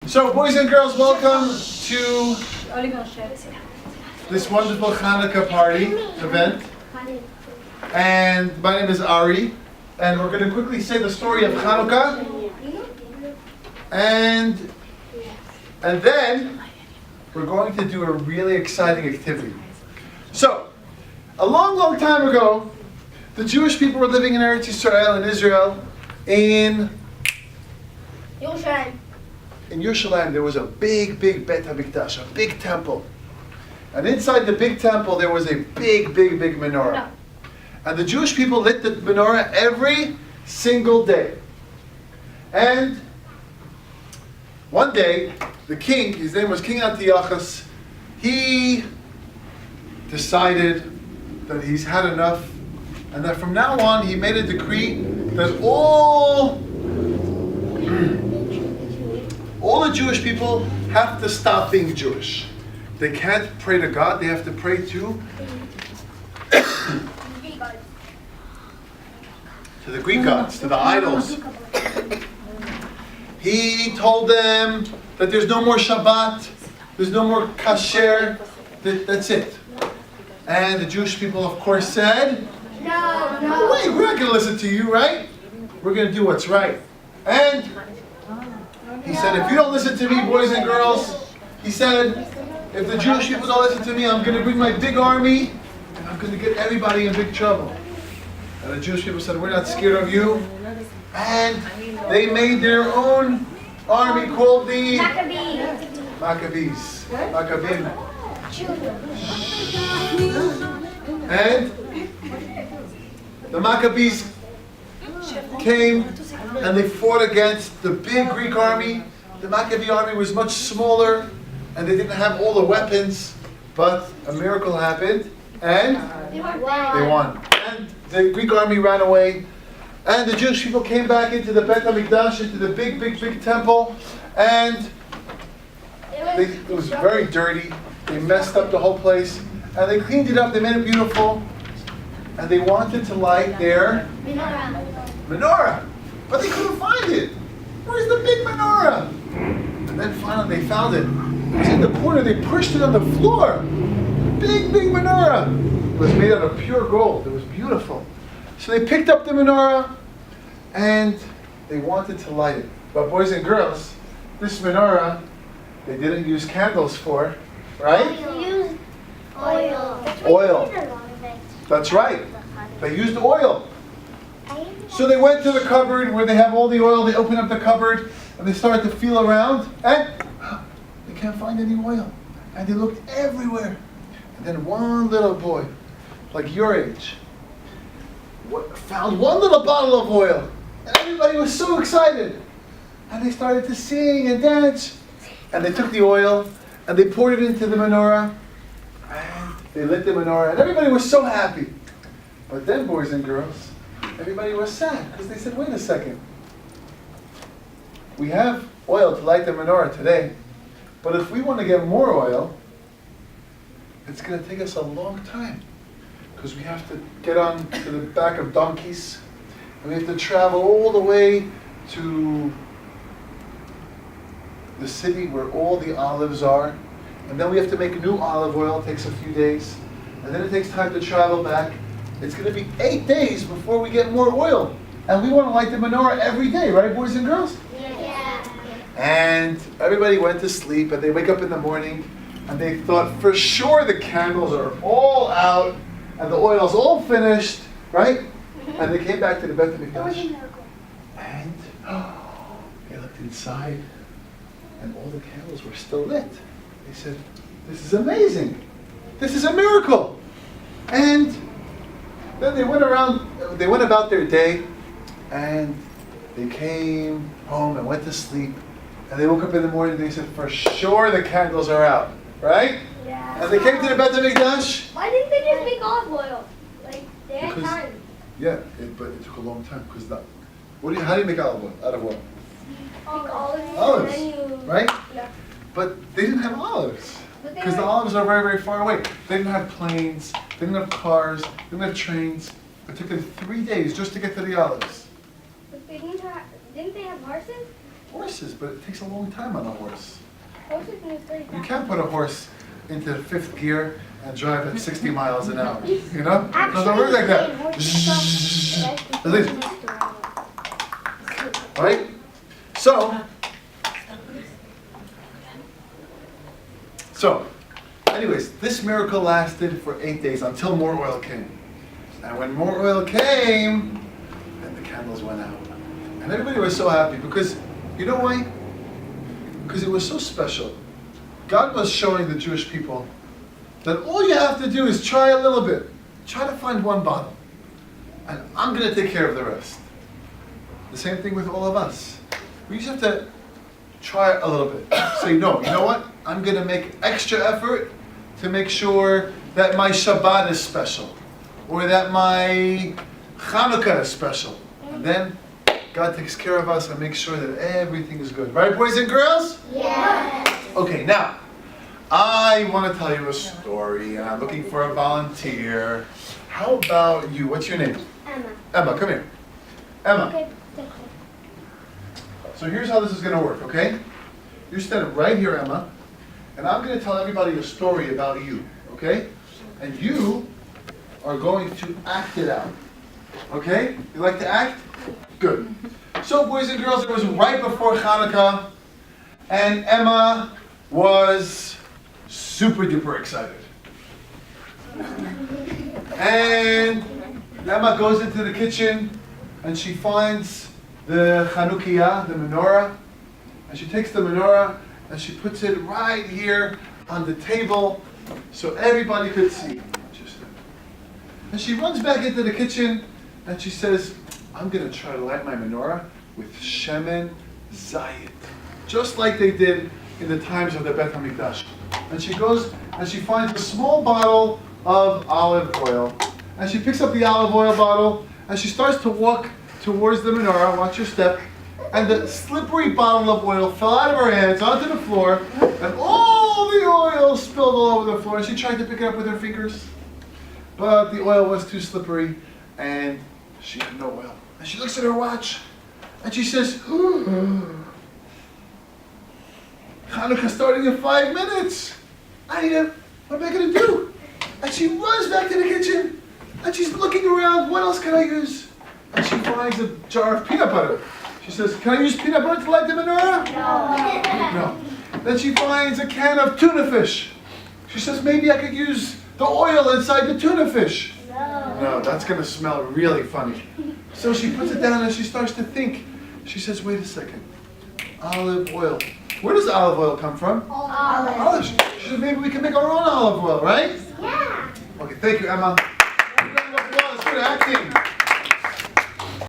So, boys and girls, welcome to this wonderful Hanukkah party event. And my name is Ari, and we're going to quickly say the story of Hanukkah. And then we're going to do a really exciting activity. So, a long time ago, the Jewish people were living in Eretz Yisrael, in Israel, in Yerushalayim. There was a big Bet HaMikdash, a big temple. And inside the big temple there was a big menorah. And the Jewish people lit the menorah every single day. And one day, the king, his name was King Antiochus, he decided that he's had enough, and that from now on he made a decree that all the Jewish people have to stop being Jewish. They can't pray to God, they have to pray to the Greek gods, to the idols. He told them that there's no more Shabbat, there's no more kasher, that's it. And the Jewish people, of course, said, No way, we're not going to listen to you, right? We're going to do what's right. And he said, if you don't listen to me, boys and girls, he said, if the Jewish people don't listen to me, I'm going to bring my big army, and I'm going to get everybody in big trouble. And the Jewish people said, we're not scared of you. And they made their own army called the Maccabees. And the Maccabees came and they fought against the big Greek army. The Maccabee army was much smaller and they didn't have all the weapons, but a miracle happened and they won. And the Greek army ran away, and the Jewish people came back into the Bet HaMikdash, into the big temple, and it was very dirty. They messed up the whole place, and they cleaned it up, they made it beautiful, and they wanted to light their menorah, but they couldn't find it. Where's the big menorah? And then finally they found it. It was in the corner, they pushed it on the floor. Big menorah. It was made out of pure gold. It was beautiful. So they picked up the menorah and they wanted to light it. But boys and girls, this menorah, they didn't use candles for, right? They used oil. Oil. That's right. They used oil. So they went to the cupboard where they have all the oil. They opened up the cupboard and they started to feel around and they can't find any oil. And they looked everywhere. And then one little boy, like your age, found one little bottle of oil. And everybody was so excited. And they started to sing and dance. And they took the oil and they poured it into the menorah. And they lit the menorah. And everybody was so happy. But then, boys and girls, everybody was sad because they said, wait a second. We have oil to light the menorah today. But if we want to get more oil, it's going to take us a long time. Because we have to get on to the back of donkeys. And we have to travel all the way to the city where all the olives are. And then we have to make new olive oil. It takes a few days. And then it takes time to travel back. It's going to be 8 days before we get more oil. And we want to light the menorah every day, right, boys and girls? Yeah. And everybody went to sleep, and they wake up in the morning, and they thought, for sure the candles are all out, and the oil's all finished, right? And they came back to the Bet HaMikdash. And they looked inside, and all the candles were still lit. They said, this is amazing. This is a miracle. And then they went about their day, and they came home and went to sleep. And they woke up in the morning and they said, for sure the candles are out, right? Yeah. And they came to the Bet HaMikdash. Why didn't they just make olive oil? Like, they had time. Yeah, but it took a long time because how do you make olive oil? Out of what? Olives, right? Yeah. But they didn't have olives because the olives are very far away. They didn't have planes, they didn't have cars, they didn't have trains. It took them 3 days just to get to the olives. But they didn't they have horses? horses, but it takes a long time on a horse. Horses move very You fast. can't put a horse into fifth gear and drive at 60 miles an hour. You know? It doesn't work like that. Right? So, anyways, this miracle lasted for 8 days until more oil came. And when more oil came, then the candles went out. And everybody was so happy because, you know why? Because it was so special. God was showing the Jewish people that all you have to do is try a little bit. Try to find one bottle. And I'm going to take care of the rest. The same thing with all of us. We just have to try a little bit. Say, no, you know what? I'm going to make extra effort to make sure that my Shabbat is special. Or that my Hanukkah is special. And then God takes care of us and makes sure that everything is good. Right, boys and girls? Yes. Okay, now, I want to tell you a story, and I'm looking for a volunteer. How about you? What's your name? Emma. Emma, come here. Emma. Okay. So here's how this is going to work, okay? You're standing right here, Emma, and I'm going to tell everybody a story about you, okay? And you are going to act it out, okay? You like to act? Good. So, boys and girls, it was right before Hanukkah, and Emma was super duper excited. And Emma goes into the kitchen, and she finds the Hanukkah, the menorah, and she takes the menorah and she puts it right here on the table so everybody could see. And she runs back into the kitchen and she says, I'm going to try to light my menorah with shemen zayit, just like they did in the times of the Beit HaMikdash. And she goes and she finds a small bottle of olive oil, and she picks up the olive oil bottle and she starts to walk towards the menorah. Watch your step. And the slippery bottle of oil fell out of her hands onto the floor, and all the oil spilled all over the floor. And she tried to pick it up with her fingers, but the oil was too slippery, and she had no oil. And she looks at her watch, and she says, Hanukkah starting in 5 minutes. What am I going to do? And she runs back to the kitchen, and she's looking around. What else can I use? And she finds a jar of peanut butter. She says, can I use peanut butter to light the menorah? No. Then she finds a can of tuna fish. She says, maybe I could use the oil inside the tuna fish. No, that's going to smell really funny. So she puts it down and she starts to think. She says, wait a second. Olive oil. Where does olive oil come from? Olive. She says, maybe we can make our own olive oil, right? Yeah. Okay, thank you, Emma. Good acting.